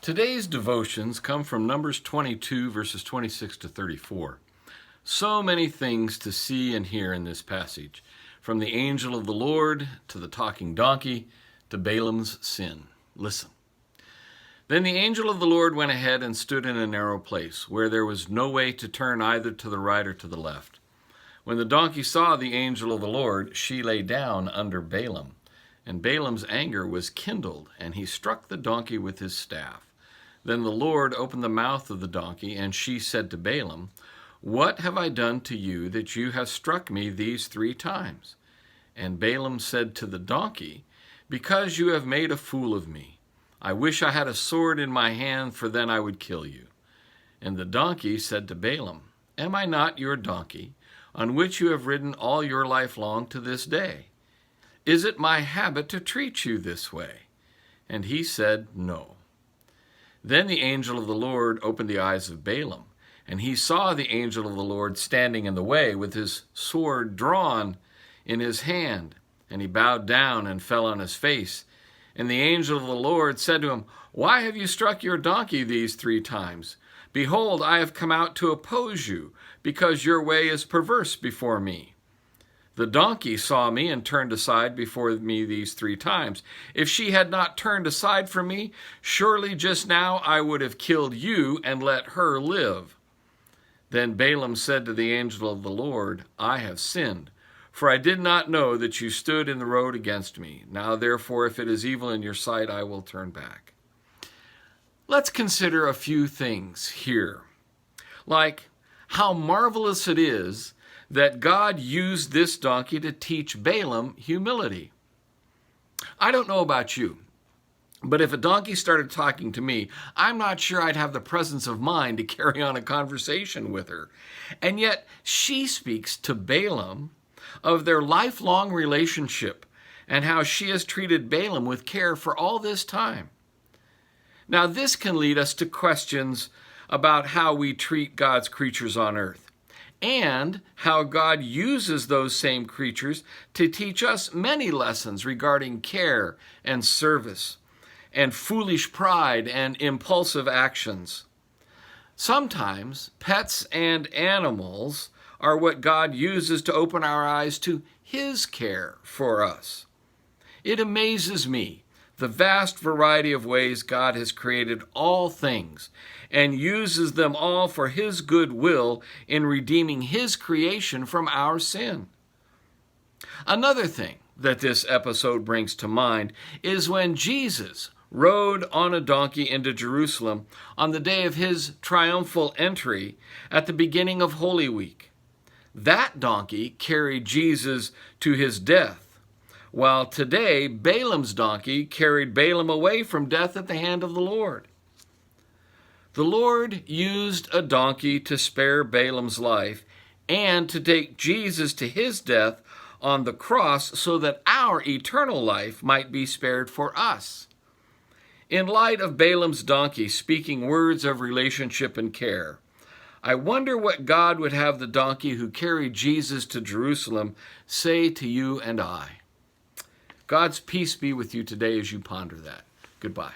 Today's devotions come from Numbers 22, verses 26 to 34. So many things to see and hear in this passage, from the angel of the Lord to the talking donkey to Balaam's sin. Listen. Then the angel of the Lord went ahead and stood in a narrow place, where there was no way to turn either to the right or to the left. When the donkey saw the angel of the Lord, she lay down under Balaam. And Balaam's anger was kindled, and he struck the donkey with his staff. Then the Lord opened the mouth of the donkey, and she said to Balaam, "What have I done to you that you have struck me these 3 times?" And Balaam said to the donkey, "Because you have made a fool of me. I wish I had a sword in my hand, for then I would kill you." And the donkey said to Balaam, "Am I not your donkey, on which you have ridden all your life long to this day? Is it my habit to treat you this way?" And he said, "No." Then the angel of the Lord opened the eyes of Balaam, and he saw the angel of the Lord standing in the way with his sword drawn in his hand. And he bowed down and fell on his face. And the angel of the Lord said to him, "Why have you struck your donkey these 3 times? Behold, I have come out to oppose you, because your way is perverse before me. The donkey saw me and turned aside before me these 3 times. If she had not turned aside from me, surely just now I would have killed you and let her live." Then Balaam said to the angel of the Lord, "I have sinned, for I did not know that you stood in the road against me. Now therefore, if it is evil in your sight, I will turn back." Let's consider a few things here, like how marvelous it is that God used this donkey to teach Balaam humility. I don't know about you, but if a donkey started talking to me, I'm not sure I'd have the presence of mind to carry on a conversation with her. And yet she speaks to Balaam of their lifelong relationship and how she has treated Balaam with care for all this time. Now, this can lead us to questions about how we treat God's creatures on earth, and how God uses those same creatures to teach us many lessons regarding care and service, and foolish pride and impulsive actions. Sometimes pets and animals are what God uses to open our eyes to His care for us. It amazes me the vast variety of ways God has created all things and uses them all for His good will in redeeming His creation from our sin. Another thing that this episode brings to mind is when Jesus rode on a donkey into Jerusalem on the day of His triumphal entry at the beginning of Holy Week. That donkey carried Jesus to His death, while today Balaam's donkey carried Balaam away from death at the hand of the Lord. The Lord used a donkey to spare Balaam's life and to take Jesus to His death on the cross so that our eternal life might be spared for us. In light of Balaam's donkey speaking words of relationship and care, I wonder what God would have the donkey who carried Jesus to Jerusalem say to you and I. God's peace be with you today as you ponder that. Goodbye.